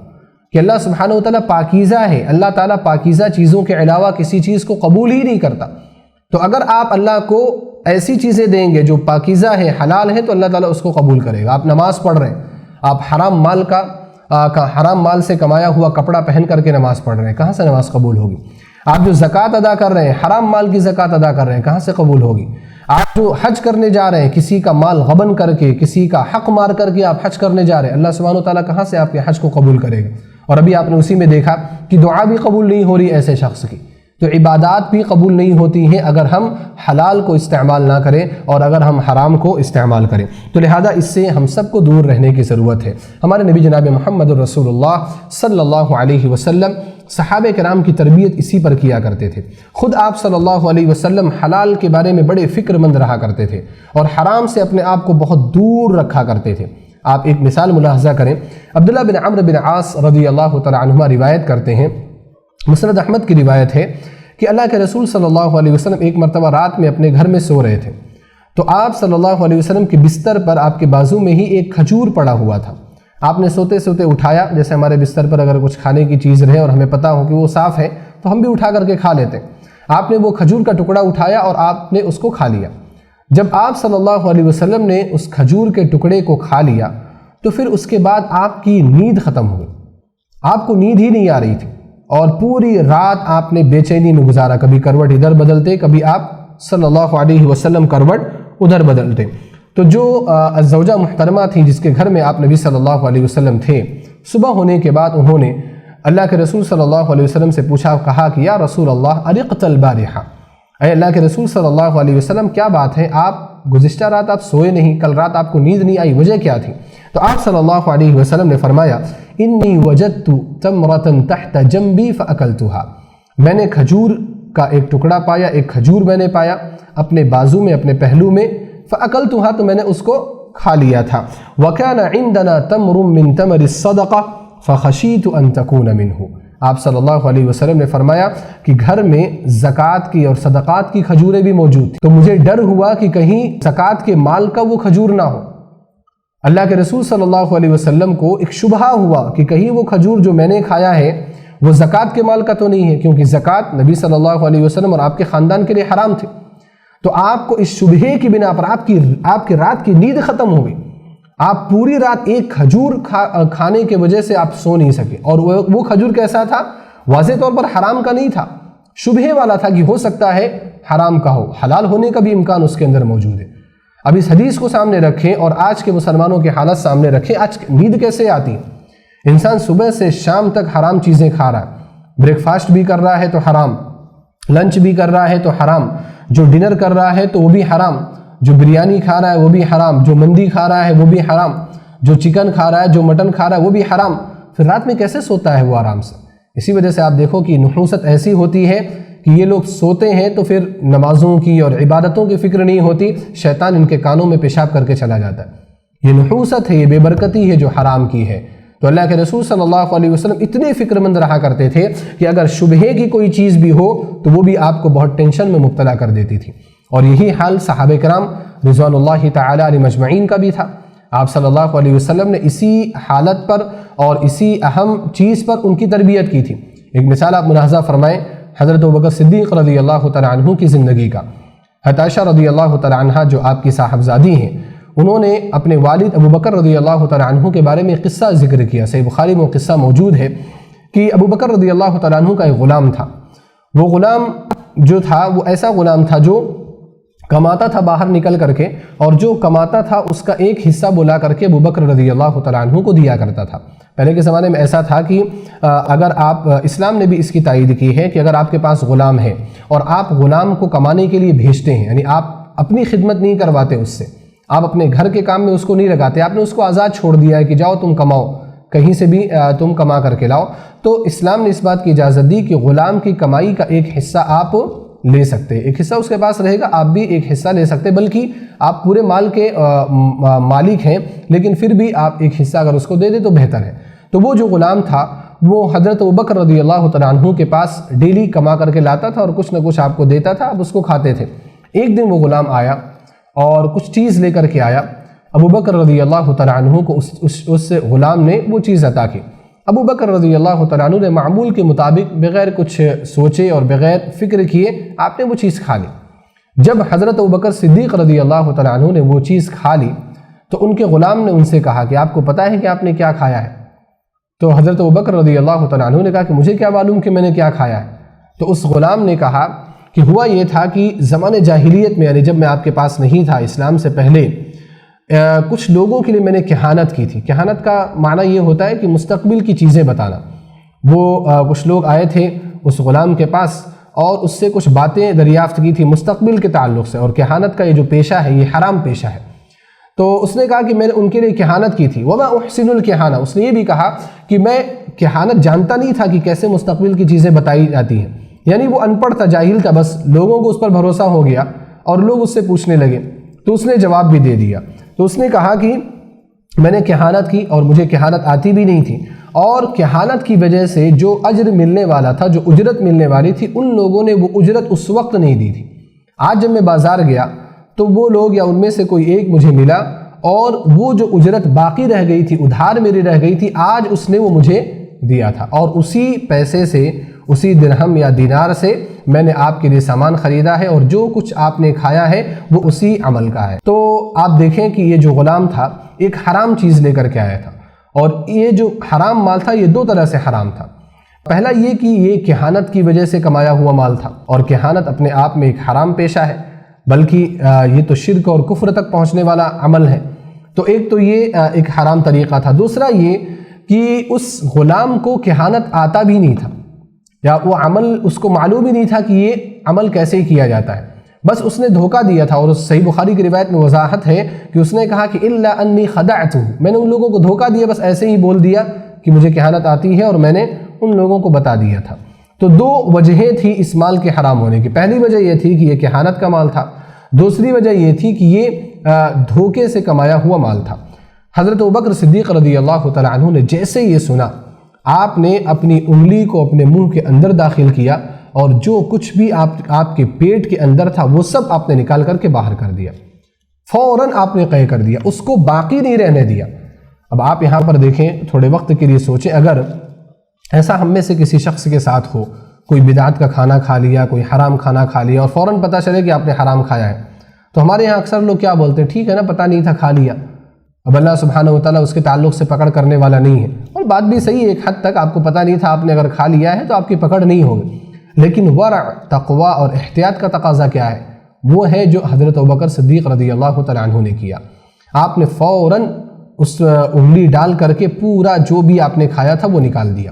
کہ اللہ سبحانہ وتعالیٰ پاکیزہ ہے، اللہ تعالیٰ پاکیزہ چیزوں کے علاوہ کسی چیز کو قبول ہی نہیں کرتا۔ تو اگر آپ اللہ کو ایسی چیزیں دیں گے جو پاکیزہ ہے، حلال ہے، تو اللہ تعالیٰ اس کو قبول کرے گا۔ آپ نماز پڑھ رہے ہیں، آپ حرام مال کا حرام مال سے کمایا ہوا کپڑا پہن کر کے نماز پڑھ رہے ہیں، کہاں سے نماز قبول ہوگی؟ آپ جو زکوٰۃ ادا کر رہے ہیں، حرام مال کی زکوٰۃ ادا کر رہے ہیں، کہاں سے قبول ہوگی؟ آپ جو حج کرنے جا رہے ہیں، کسی کا مال غبن کر کے، کسی کا حق مار کر کے آپ حج کرنے جا رہے ہیں، اللہ سبحانہ و تعالیٰ کہاں سے آپ کے حج کو قبول کرے گا؟ اور ابھی آپ نے اسی میں دیکھا کہ دعا بھی قبول نہیں ہو رہی ایسے شخص کی، تو عبادات بھی قبول نہیں ہوتی ہیں اگر ہم حلال کو استعمال نہ کریں اور اگر ہم حرام کو استعمال کریں۔ تو لہذا اس سے ہم سب کو دور رہنے کی ضرورت ہے۔ ہمارے نبی جناب محمد رسول اللہ صلی اللہ علیہ وسلم صحابہ کرام کی تربیت اسی پر کیا کرتے تھے۔ خود آپ صلی اللہ علیہ وسلم حلال کے بارے میں بڑے فکر مند رہا کرتے تھے اور حرام سے اپنے آپ کو بہت دور رکھا کرتے تھے۔ آپ ایک مثال ملاحظہ کریں، عبداللہ بن عمرو بن عاص رضی اللہ تعالی عنہما روایت کرتے ہیں، مسند احمد کی روایت ہے کہ اللہ کے رسول صلی اللہ علیہ وسلم ایک مرتبہ رات میں اپنے گھر میں سو رہے تھے، تو آپ صلی اللہ علیہ وسلم کے بستر پر آپ کے بازو میں ہی ایک کھجور پڑا ہوا تھا۔ آپ نے سوتے سوتے اٹھایا، جیسے ہمارے بستر پر اگر کچھ کھانے کی چیز رہے اور ہمیں پتہ ہو کہ وہ صاف ہے تو ہم بھی اٹھا کر کے کھا لیتے ہیں۔ آپ نے وہ کھجور کا ٹکڑا اٹھایا اور آپ نے اس کو کھا لیا۔ جب آپ صلی اللہ علیہ وسلم نے اس کھجور کے ٹکڑے کو کھا لیا تو پھر اس کے بعد آپ کی نیند ختم ہوئی، آپ کو نیند ہی نہیں آ رہی تھی اور پوری رات آپ نے بے چینی میں گزارا، کبھی کروٹ ادھر بدلتے، کبھی آپ صلی اللہ علیہ وسلم کروٹ ادھر بدلتے۔ تو جو زوجہ محترمہ تھیں جس کے گھر میں آپ نبی صلی اللہ علیہ وسلم تھے، صبح ہونے کے بعد انہوں نے اللہ کے رسول صلی اللہ علیہ وسلم سے پوچھا، کہا کہ یا رسول اللہ ارقت البارحہ، اے اللہ کے رسول صلی اللہ علیہ وسلم کیا بات ہے، آپ گزشتہ رات آپ سوئے نہیں، کل رات آپ کو نیند نہیں آئی، وجہ کیا تھی؟ تو آپ صلی اللہ علیہ وسلم نے فرمایا انی وجدت تمرۃ تحت جنبی فاکلتها، میں نے کھجور کا ایک ٹکڑا پایا، ایک کھجور میں نے پایا اپنے بازو میں، اپنے پہلو میں، فاکلتها تو میں نے اس کو کھا لیا تھا۔ وکان عندنا تمر من تمر الصدقہ فخشیت ان تکون منہ، آپ صلی اللہ علیہ وسلم نے فرمایا کہ گھر میں زکوٰۃ کی اور صدقات کی کھجوریں بھی موجود تھیں، تو مجھے ڈر ہوا کہ کہیں زکوٰۃ کے مال کا وہ کھجور نہ ہو۔ اللہ کے رسول صلی اللہ علیہ وسلم کو ایک شبہہ ہوا کہ کہیں وہ کھجور جو میں نے کھایا ہے وہ زکوٰۃ کے مال کا تو نہیں ہے، کیونکہ زکوٰۃ نبی صلی اللہ علیہ وسلم اور آپ کے خاندان کے لیے حرام تھی۔ تو آپ کو اس شبہے کی بنا پر آپ کی رات کی نیند ختم ہو گئی، آپ پوری رات ایک کھجور کھانے کی وجہ سے آپ سو نہیں سکے، اور وہ کھجور کیسا تھا؟ واضح طور پر حرام کا نہیں تھا، شبہے والا تھا کہ ہو سکتا ہے حرام کا ہو، حلال ہونے کا بھی امکان اس کے اندر موجود ہے۔ اب اس حدیث کو سامنے رکھیں اور آج کے مسلمانوں کی حالت سامنے رکھیں، آج نیند کیسے آتی؟ انسان صبح سے شام تک حرام چیزیں کھا رہا ہے، بریک فاسٹ بھی کر رہا ہے تو حرام، لنچ بھی کر رہا ہے تو حرام، جو ڈنر کر رہا ہے تو وہ بھی حرام، جو بریانی کھا رہا ہے وہ بھی حرام، جو مندی کھا رہا ہے وہ بھی حرام، جو چکن کھا رہا ہے، جو مٹن کھا رہا ہے وہ بھی حرام، پھر رات میں کیسے سوتا ہے وہ آرام سے؟ اسی وجہ سے آپ دیکھو کہ نحوست ایسی ہوتی ہے کہ یہ لوگ سوتے ہیں تو پھر نمازوں کی اور عبادتوں کی فکر نہیں ہوتی، شیطان ان کے کانوں میں پیشاب کر کے چلا جاتا ہے۔ یہ نحوست ہے، یہ بے برکتی ہے جو حرام کی ہے۔ تو اللہ کے رسول صلی اللہ علیہ وسلم اتنے فکر مند رہا کرتے تھے کہ اگر شبہے کی کوئی چیز بھی ہو تو وہ بھی آپ کو بہت ٹینشن میں مبتلا کر دیتی تھی، اور یہی حال صحابہ کرام رضوان اللہ تعالی علیہ مجمعین کا بھی تھا۔ آپ صلی اللہ علیہ وسلم نے اسی حالت پر اور اسی اہم چیز پر ان کی تربیت کی تھی۔ ایک مثال آپ ملاحظہ فرمائیں حضرت ابوبکر صدیق رضی اللہ تعالی عنہ کی زندگی کا۔ عائشہ رضی اللہ تعالی عنہ جو آپ کی صاحبزادی ہیں، انہوں نے اپنے والد ابوبکر رضی اللہ تعالی عنہ کے بارے میں قصہ ذکر کیا، صحیح بخاری میں وہ قصہ موجود ہے کہ ابوبکر رضی اللہ تعالی عنہ کا ایک غلام تھا۔ وہ غلام جو تھا وہ ایسا غلام تھا جو کماتا تھا باہر نکل کر کے، اور جو کماتا تھا اس کا ایک حصہ بلا کر کے ابوبکر رضی اللہ تعالی عنہ کو دیا کرتا تھا۔ پہلے کے زمانے میں ایسا تھا کہ اگر آپ، اسلام نے بھی اس کی تائید کی ہے کہ اگر آپ کے پاس غلام ہے اور آپ غلام کو کمانے کے لیے بھیجتے ہیں، یعنی آپ اپنی خدمت نہیں کرواتے اس سے، آپ اپنے گھر کے کام میں اس کو نہیں لگاتے، آپ نے اس کو آزاد چھوڑ دیا ہے کہ جاؤ تم کماؤ، کہیں سے بھی تم کما کر کے لاؤ، تو اسلام نے اس بات کی اجازت دی کہ غلام کی کمائی کا ایک حصہ آپ لے سکتے، ایک حصہ اس کے پاس رہے گا، آپ بھی ایک حصہ لے سکتے، بلکہ آپ پورے مال کے مالک ہیں لیکن پھر بھی آپ ایک حصہ اگر اس کو دے دیں تو بہتر ہے۔ تو وہ جو غلام تھا وہ حضرت ابوبکر رضی اللہ تعالی عنہ کے پاس ڈیلی کما کر کے لاتا تھا اور کچھ نہ کچھ آپ کو دیتا تھا، آپ اس کو کھاتے تھے۔ ایک دن وہ غلام آیا اور کچھ چیز لے کر کے آیا، ابوبکر رضی اللہ تعالی عنہ کو اس غلام نے وہ چیز عطا کی۔ ابوبکر رضی اللہ تعالی عنہ نے معمول کے مطابق بغیر کچھ سوچے اور بغیر فکر کیے آپ نے وہ چیز کھا لی۔ جب حضرت ابوبکر صدیق رضی اللہ تعالی عنہ نے وہ چیز کھا لی تو ان کے غلام نے ان سے کہا کہ آپ کو پتہ ہے کہ آپ نے کیا کھایا ہے؟ تو حضرت ابوبکر رضی اللہ تعالیٰ عنہ نے کہا کہ مجھے کیا معلوم کہ میں نے کیا کھایا ہے؟ تو اس غلام نے کہا کہ ہوا یہ تھا کہ زمانِ جاہلیت میں، یعنی جب میں آپ کے پاس نہیں تھا، اسلام سے پہلے، کچھ لوگوں کے لیے میں نے کہانت کی تھی۔ کہانت کا معنی یہ ہوتا ہے کہ مستقبل کی چیزیں بتانا۔ وہ کچھ لوگ آئے تھے اس غلام کے پاس اور اس سے کچھ باتیں دریافت کی تھی مستقبل کے تعلق سے، اور کہانت کا یہ جو پیشہ ہے یہ حرام پیشہ ہے۔ تو اس نے کہا کہ میں نے ان کے لیے کہانت کی تھی۔ وَمَا أُحْسِنُ الْكِهَانَةَ، اس نے یہ بھی کہا کہ میں کہانت جانتا نہیں تھا کہ کیسے مستقبل کی چیزیں بتائی جاتی ہیں، یعنی وہ ان پڑھ تھا، جاہل تھا، بس لوگوں کو اس پر بھروسہ ہو گیا اور لوگ اس سے پوچھنے لگے، تو اس نے جواب بھی دے دیا۔ تو اس نے کہا کہ میں نے کہانت کی اور مجھے کہانت آتی بھی نہیں تھی، اور کہانت کی وجہ سے جو اجر ملنے والا تھا، جو اجرت ملنے والی تھی، ان لوگوں نے وہ اجرت اس وقت نہیں دی تھی۔ آج جب میں بازار گیا تو وہ لوگ یا ان میں سے کوئی ایک مجھے ملا، اور وہ جو اجرت باقی رہ گئی تھی، ادھار میری رہ گئی تھی، آج اس نے وہ مجھے دیا تھا، اور اسی پیسے سے، اسی درہم یا دینار سے میں نے آپ کے لیے سامان خریدا ہے، اور جو کچھ آپ نے کھایا ہے وہ اسی عمل کا ہے۔ تو آپ دیکھیں کہ یہ جو غلام تھا ایک حرام چیز لے کر کے آیا تھا، اور یہ جو حرام مال تھا یہ دو طرح سے حرام تھا۔ پہلا یہ کہ یہ کہانت کی وجہ سے کمایا ہوا مال تھا، اور کہانت اپنے آپ میں ایک حرام پیشہ ہے، بلکہ یہ تو شرک اور کفر تک پہنچنے والا عمل ہے۔ تو ایک تو یہ ایک حرام طریقہ تھا۔ دوسرا یہ کہ اس غلام کو کہانت آتا بھی نہیں تھا، یا وہ عمل اس کو معلوم ہی نہیں تھا کہ یہ عمل کیسے کیا جاتا ہے، بس اس نے دھوکہ دیا تھا۔ اور اس صحیح بخاری کی روایت میں وضاحت ہے کہ اس نے کہا کہ الا انی خدعتہ، میں نے ان لوگوں کو دھوکہ دیا، بس ایسے ہی بول دیا کہ مجھے کہانت آتی ہے اور میں نے ان لوگوں کو بتا دیا تھا۔ تو دو وجہیں تھی اس مال کے حرام ہونے کی۔ پہلی وجہ یہ تھی کہ یہ کہانت کا مال تھا، دوسری وجہ یہ تھی کہ یہ دھوکے سے کمایا ہوا مال تھا۔ حضرت ابوبکر صدیق رضی اللہ تعالیٰ عنہ نے جیسے یہ سنا، آپ نے اپنی انگلی کو اپنے منہ کے اندر داخل کیا، اور جو کچھ بھی آپ کے پیٹ کے اندر تھا وہ سب آپ نے نکال کر کے باہر کر دیا، فوراً آپ نے قے کر دیا، اس کو باقی نہیں رہنے دیا۔ اب آپ یہاں پر دیکھیں، تھوڑے وقت کے لیے سوچیں، اگر ایسا ہم میں سے کسی شخص کے ساتھ ہو، کوئی بدعت کا کھانا کھا لیا، کوئی حرام کھانا کھا لیا، اور فوراً پتہ چلے کہ آپ نے حرام کھایا ہے، تو ہمارے یہاں اکثر لوگ کیا بولتے ہیں، ٹھیک ہے نا، پتہ نہیں تھا، کھا لیا۔ اب اللہ سبحانہ وتعالیٰ اس کے تعلق سے پکڑ کرنے والا نہیں ہے، اور بات بھی صحیح ہے، ایک حد تک آپ کو پتہ نہیں تھا، آپ نے اگر کھا لیا ہے تو آپ کی پکڑ نہیں ہوگی۔ لیکن ورع، تقوی اور احتیاط کا تقاضا کیا ہے؟ وہ ہے جو حضرت ابوبکر صدیق رضی اللہ تعالیٰ عنہ نے کیا۔ آپ نے فوراً اس انگلی ڈال کر کے پورا جو بھی آپ نے کھایا تھا وہ نکال دیا۔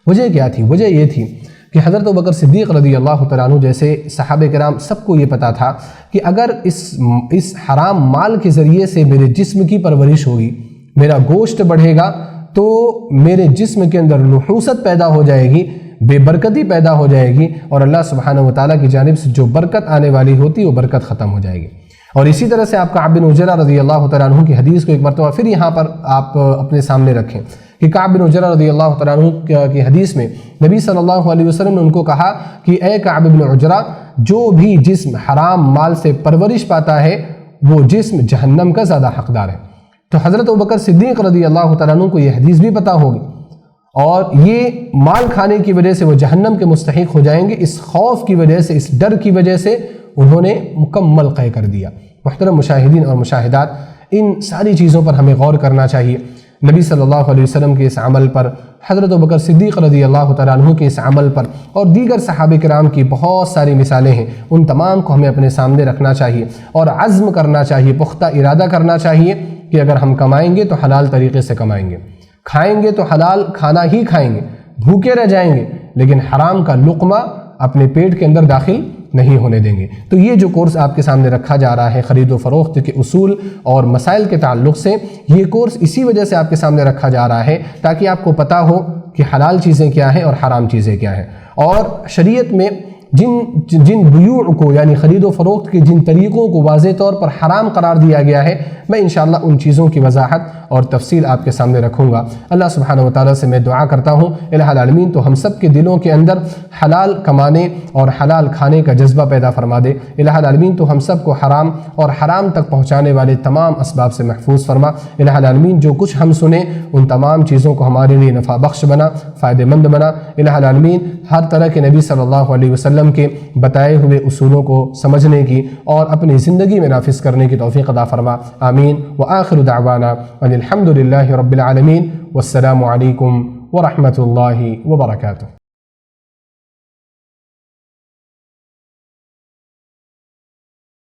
وجہ کیا تھی؟ وجہ یہ تھی کہ حضرت ابوبکر صدیق رضی اللہ تعالیٰ عنہ جیسے صحابہ کرام سب کو یہ پتا تھا کہ اگر اس حرام مال کے ذریعے سے میرے جسم کی پرورش ہوگی، میرا گوشت بڑھے گا، تو میرے جسم کے اندر نحوست پیدا ہو جائے گی، بے برکتی پیدا ہو جائے گی، اور اللہ سبحانہ وتعالیٰ کی جانب سے جو برکت آنے والی ہوتی وہ برکت ختم ہو جائے گی۔ اور اسی طرح سے آپ کعب بن عجرہ رضی اللہ تعالیٰ عنہ کی حدیث کو ایک مرتبہ پھر یہاں پر آپ اپنے سامنے رکھیں کہ کعب بن عجرہ رضی اللہ تعالیٰ عنہ کی حدیث میں نبی صلی اللہ علیہ وسلم نے ان کو کہا کہ اے کعب بن عجرہ، جو بھی جسم حرام مال سے پرورش پاتا ہے وہ جسم جہنم کا زیادہ حقدار ہے۔ تو حضرت ابوبکر صدیق رضی اللہ تعالیٰ عنہ کو یہ حدیث بھی پتہ ہوگی، اور یہ مال کھانے کی وجہ سے وہ جہنم کے مستحق ہو جائیں گے۔ اس خوف کی وجہ سے، اس ڈر کی وجہ سے انہوں نے مکمل قے کر دیا۔ محترم مشاہدین اور مشاہدات، ان ساری چیزوں پر ہمیں غور کرنا چاہیے۔ نبی صلی اللہ علیہ وسلم کے اس عمل پر، حضرت ابوبکر صدیق رضی اللہ تعالیٰ عنہ کے اس عمل پر، اور دیگر صحابہ کرام کی بہت ساری مثالیں ہیں، ان تمام کو ہمیں اپنے سامنے رکھنا چاہیے، اور عزم کرنا چاہیے، پختہ ارادہ کرنا چاہیے کہ اگر ہم کمائیں گے تو حلال طریقے سے کمائیں گے، کھائیں گے تو حلال کھانا ہی کھائیں گے، بھوکے رہ جائیں گے، لیکن حرام کا لقمہ اپنے پیٹ کے اندر داخل نہیں ہونے دیں گے۔ تو یہ جو کورس آپ کے سامنے رکھا جا رہا ہے خرید و فروخت کے اصول اور مسائل کے تعلق سے، یہ کورس اسی وجہ سے آپ کے سامنے رکھا جا رہا ہے تاکہ آپ کو پتہ ہو کہ حلال چیزیں کیا ہیں اور حرام چیزیں کیا ہیں، اور شریعت میں جن بیوع کو، یعنی خرید و فروخت کے جن طریقوں کو واضح طور پر حرام قرار دیا گیا ہے، میں انشاءاللہ ان چیزوں کی وضاحت اور تفصیل آپ کے سامنے رکھوں گا۔ اللہ سبحانہ وتعالیٰ سے میں دعا کرتا ہوں الہ العالمین تو ہم سب کے دلوں کے اندر حلال کمانے اور حلال کھانے کا جذبہ پیدا فرما دے۔ الہ العالمین تو ہم سب کو حرام اور حرام تک پہنچانے والے تمام اسباب سے محفوظ فرما۔ الہ العالمین جو کچھ ہم سنیں ان تمام چیزوں کو ہمارے لیے نفع بخش بنا، فائدہ مند بنا۔ الہ العالمین ہر طرح کے نبی صلی اللہ علیہ وسلم کے بتائے ہوئے اصولوں کو سمجھنے کی اور اپنی زندگی میں نافذ کرنے کی توفیق عطا فرما، آمین۔ وآخر دعوانا ان الحمد للہ رب العالمین، والسلام علیکم ورحمۃ اللہ وبرکاتہ.